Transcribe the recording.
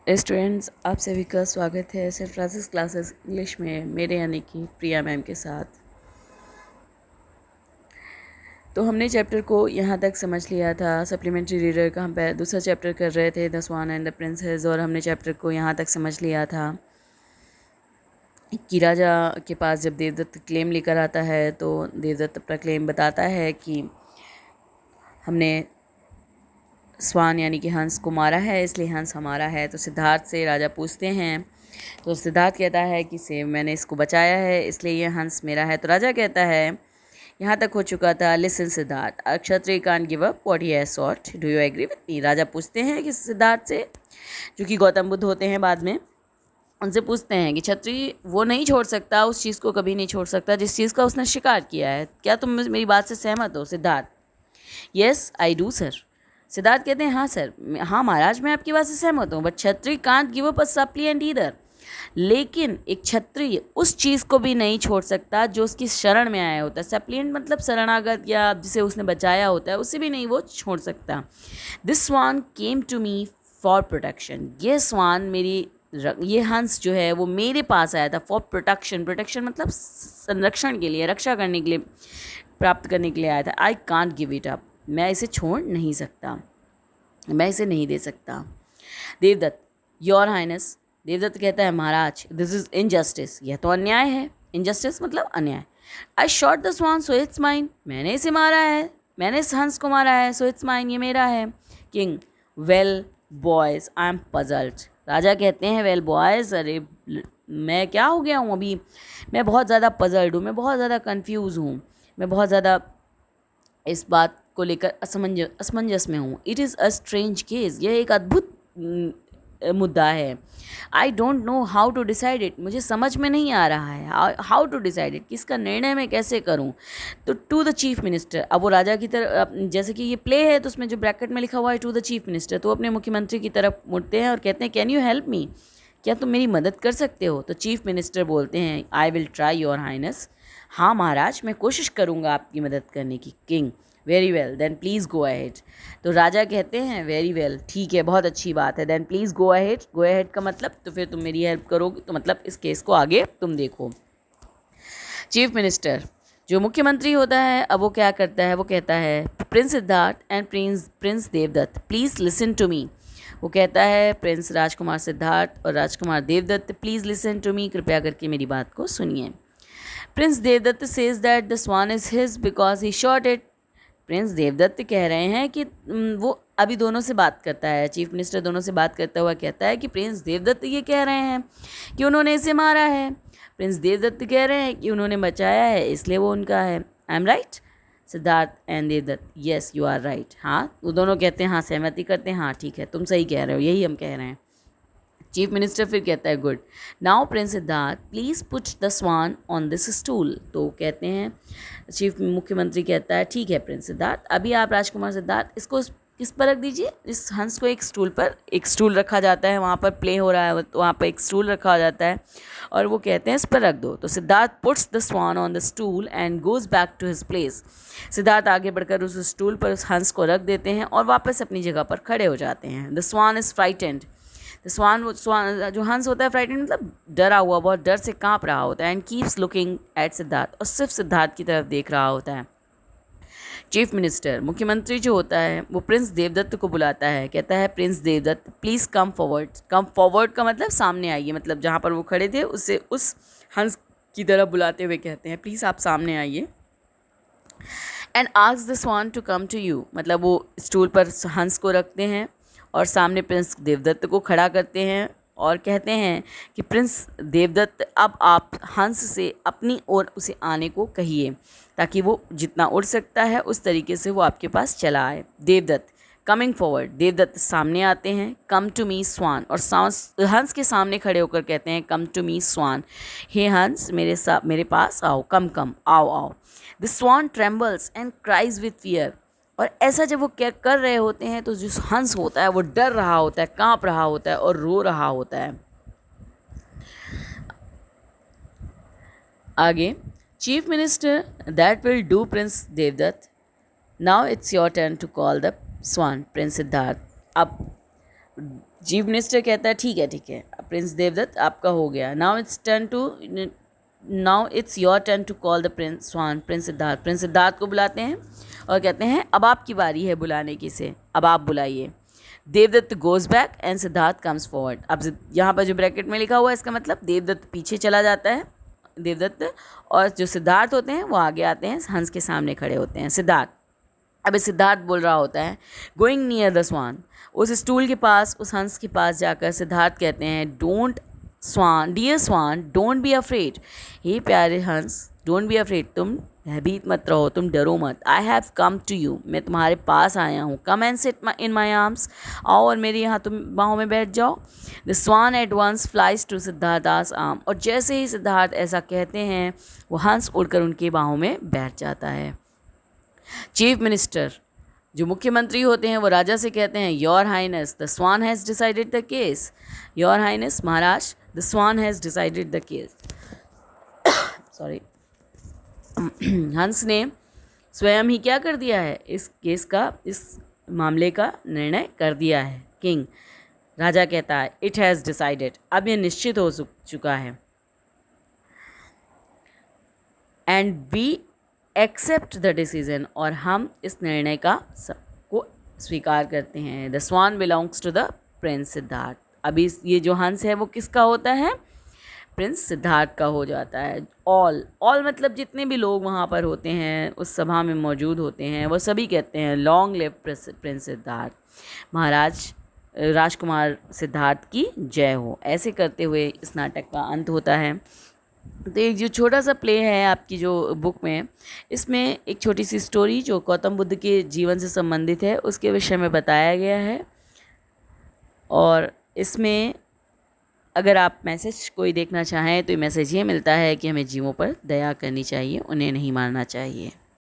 Students, आप सभी का स्वागत है सेंट फ्रांसिस क्लासेस इंग्लिश में मेरे यानी कि प्रिया मैम के साथ। तो हमने चैप्टर को यहाँ तक समझ लिया था। सप्लीमेंट्री रीडर का हम दूसरा चैप्टर कर रहे थे, the swan and the princess, और हमने चैप्टर को यहाँ तक समझ लिया था कि राजा के पास जब देवदत्त क्लेम लेकर आता है तो देवदत्त अपना क्लेम बताता है कि हमने स्वान यानी कि हंस को मारा है, इसलिए हंस हमारा है। तो सिद्धार्थ से राजा पूछते हैं, तो सिद्धार्थ कहता है कि सेम मैंने इसको बचाया है, इसलिए ये हंस मेरा है। तो राजा कहता है यहाँ तक हो चुका था, listen Siddhartha, a Kshatriya can't give up what he has sought, do you agree with me. राजा पूछते हैं कि सिद्धार्थ से, जो कि गौतम बुद्ध होते हैं बाद में, उनसे पूछते हैं कि क्षत्रिय वो नहीं छोड़ सकता, उस चीज़ को कभी नहीं छोड़ सकता जिस चीज़ का उसने शिकार किया है। क्या तुम मेरी बात से सहमत हो। Siddharth, yes I do sir. Siddharth कहते हैं हाँ सर, हाँ महाराज, मैं आपकी बात से सहमत हूँ, but Kshatriya can't give up a suppliant either. लेकिन एक क्षत्रिय उस चीज़ को भी नहीं छोड़ सकता जो उसकी शरण में आया होता है। सप्लिएंट मतलब शरणागत या जिसे उसने बचाया होता है, उसे भी नहीं वो छोड़ सकता। This swan came to me for protection, ये स्वान ये हंस जो है वो मेरे पास आया था फॉर प्रोटेक्शन। प्रोटेक्शन मतलब संरक्षण के लिए, रक्षा करने के लिए, प्राप्त करने के लिए आया था। I can't give it up, मैं इसे छोड़ नहीं सकता, मैं इसे नहीं दे सकता। Devdutt, your highness. देवदत्त कहता है महाराज, दिस इज इनजस्टिस, यह तो अन्याय है। इनजस्टिस मतलब अन्याय। I shot the swan so it's mine, मैंने इसे मारा है, मैंने इस हंस को मारा है, सो इट्स माइन, ये मेरा है। King, well boys I am puzzled. राजा कहते हैं वेल बॉयज़, अरे मैं क्या हो गया हूँ अभी, मैं बहुत ज़्यादा पजल्ड हूँ, मैं बहुत ज़्यादा कन्फ्यूज़ हूँ, मैं बहुत ज़्यादा इस बात को लेकर असमंजस में हूँ। It is a strange case, यह एक अद्भुत मुद्दा है। I don't know how to decide it, मुझे समझ में नहीं आ रहा है हाउ टू डिसाइड इट, किसका निर्णय मैं कैसे करूँ। तो टू द चीफ मिनिस्टर, अब वो राजा की तरफ, जैसे कि ये प्ले है तो उसमें जो ब्रैकेट में लिखा हुआ है टू द चीफ मिनिस्टर, तो अपने मुख्यमंत्री की तरफ मुड़ते हैं और कहते हैं कैन यू हेल्प मी, क्या तुम मेरी मदद कर सकते हो। तो चीफ मिनिस्टर बोलते हैं I will try your highness, हाँ महाराज मैं कोशिश करूँगा आपकी मदद करने की। King, very well then please go ahead. तो राजा कहते हैं वेरी वेल, ठीक है, बहुत अच्छी बात है, then please go ahead. Go ahead का मतलब तो फिर तुम मेरी हेल्प करोगे, तो मतलब इस केस को आगे तुम देखो। चीफ मिनिस्टर, जो मुख्यमंत्री होता है, अब वो क्या करता है, वो कहता है prince Siddhartha and prince Devadatta please listen to me. वो कहता है प्रिंस राजकुमार सिद्धार्थ और राजकुमार Devadatta please listen to me, कृपया करके मेरी बात को सुनिए। Prince Devadatta says that the swan is his because he shot it. Prince Devadatta कह रहे हैं कि वो अभी दोनों से बात करता है, चीफ मिनिस्टर दोनों से बात करता हुआ कहता है कि प्रिंस देवदत्त ये कह रहे हैं कि उन्होंने इसे मारा है, प्रिंस देवदत्त कह रहे हैं कि उन्होंने बचाया है, इसलिए वो उनका है। I am right. Siddhartha and Devadatta, yes you are right, हाँ वो दोनों कहते हैं, हाँ सहमति करते हैं, हाँ ठीक है तुम सही कह रहे हो, यही हम कह रहे हैं। चीफ मिनिस्टर फिर कहता है good, now prince Siddhartha please put the swan on this stool. तो कहते हैं चीफ मुख्यमंत्री कहता है ठीक है प्रिंस सिद्धार्थ, अभी आप राजकुमार सिद्धार्थ इसको किस पर रख दीजिए, इस हंस को एक स्टूल पर, एक स्टूल रखा जाता है, वहाँ पर प्ले हो रहा है तो वहाँ पर एक स्टूल रखा जाता है और वो कहते हैं इस पर रख दो। तो Siddhartha puts the swan on the stool and goes back to his place. Siddhartha आगे बढ़कर उस स्टूल पर उस हंस को रख देते हैं और वापस अपनी जगह पर खड़े हो जाते हैं। द स्वान इज़ फ्राइटेंड, स्वान जो हंस होता है फ्राइटेंड मतलब डरा हुआ, बहुत डर से कांप रहा होता है। And keeps looking at Siddharth, और सिर्फ सिद्धार्थ की तरफ देख रहा होता है। चीफ मिनिस्टर, मुख्यमंत्री जो होता है, वो प्रिंस देवदत्त को बुलाता है, कहता है prince Devadatta please come forward. Come forward का मतलब सामने आइए, मतलब जहाँ पर वो खड़े थे उससे उस हंस की तरफ बुलाते हुए कहते हैं प्लीज़ आप सामने आइए। And ask the swan to come to you, मतलब वो स्टूल पर हंस को रखते हैं और सामने प्रिंस देवदत्त को खड़ा करते हैं और कहते हैं कि प्रिंस देवदत्त अब आप हंस से अपनी ओर उसे आने को कहिए ताकि वो जितना उड़ सकता है उस तरीके से वो आपके पास चला आए। देवदत्त कमिंग फॉरवर्ड, देवदत्त सामने आते हैं। कम टू मी स्वान, और हंस के सामने खड़े होकर कहते हैं कम टू मी स्वान, हे हंस मेरे पास आओ, कम कम आओ आओ। The swan trembles and cries with fear, और ऐसा जब वो क्या कर रहे होते हैं तो जो हंस होता है वो डर रहा होता है, कांप रहा होता है और रो रहा होता है। आगे, chief minister that will do prince Devadatta, now it's your turn to call the swan. Prince Siddhartha, अब चीफ मिनिस्टर कहता है ठीक है ठीक है, प्रिंस देवदत्त आपका हो गया, now it's your turn to call the prince swan. Prince Siddhartha को बुलाते हैं और कहते हैं अब आपकी बारी है बुलाने की से, अब आप बुलाइए। Devadatta goes back and Siddhartha comes forward. अब यहाँ पर जो ब्रैकेट में लिखा हुआ है इसका मतलब देवदत्त पीछे चला जाता है, देवदत्त, और जो सिद्धार्थ होते हैं वो आगे आते हैं, हंस के सामने खड़े होते हैं। सिद्धार्थ, अभी सिद्धार्थ बोल रहा होता है गोइंग नियर द स्वान, उस स्टूल के पास, उस हंस के पास जाकर सिद्धार्थ कहते हैं don't swan, dear swan don't be afraid, हे प्यारे हंस डोंट बी अफ्रेड, तुम भयभीत मत रहो, तुम डरो मत। I have come to you, मैं तुम्हारे पास आया हूँ। Come and sit in my arms, आओ और मेरे यहाँ तुम बाहों में बैठ जाओ। The swan at once flies to Siddhartha's arm, और जैसे ही सिद्धार्थ ऐसा कहते हैं वो हंस उड़कर उनकी बाहों में बैठ जाता है। चीफ मिनिस्टर, जो मुख्यमंत्री होते हैं, वो राजा से कहते हैं your highness the swan has decided the case, your highness महाराज the swan has decided the case. Sorry, हंस ने स्वयं ही क्या कर दिया है, इस केस का, इस मामले का निर्णय कर दिया है। किंग, राजा कहता है इट हैज़ डिसाइडेड, अब यह निश्चित हो चुका है। And we accept the decision, और हम इस निर्णय का को स्वीकार करते हैं। The swan belongs to the prince Siddhartha, अभी ये जो हंस है वो किसका होता है, प्रिंस सिद्धार्थ का हो जाता है। ऑल मतलब जितने भी लोग वहाँ पर होते हैं, उस सभा में मौजूद होते हैं, वो सभी कहते हैं लॉन्ग लिव प्रिंस सिद्धार्थ, महाराज राजकुमार सिद्धार्थ की जय हो। ऐसे करते हुए इस नाटक का अंत होता है। तो एक जो छोटा सा प्ले है आपकी जो बुक में, इसमें एक छोटी सी स्टोरी जो गौतम बुद्ध के जीवन से संबंधित है उसके विषय में बताया गया है। और इसमें अगर आप मैसेज कोई देखना चाहें तो ये मैसेज ये मिलता है कि हमें जीवों पर दया करनी चाहिए, उन्हें नहीं मारना चाहिए।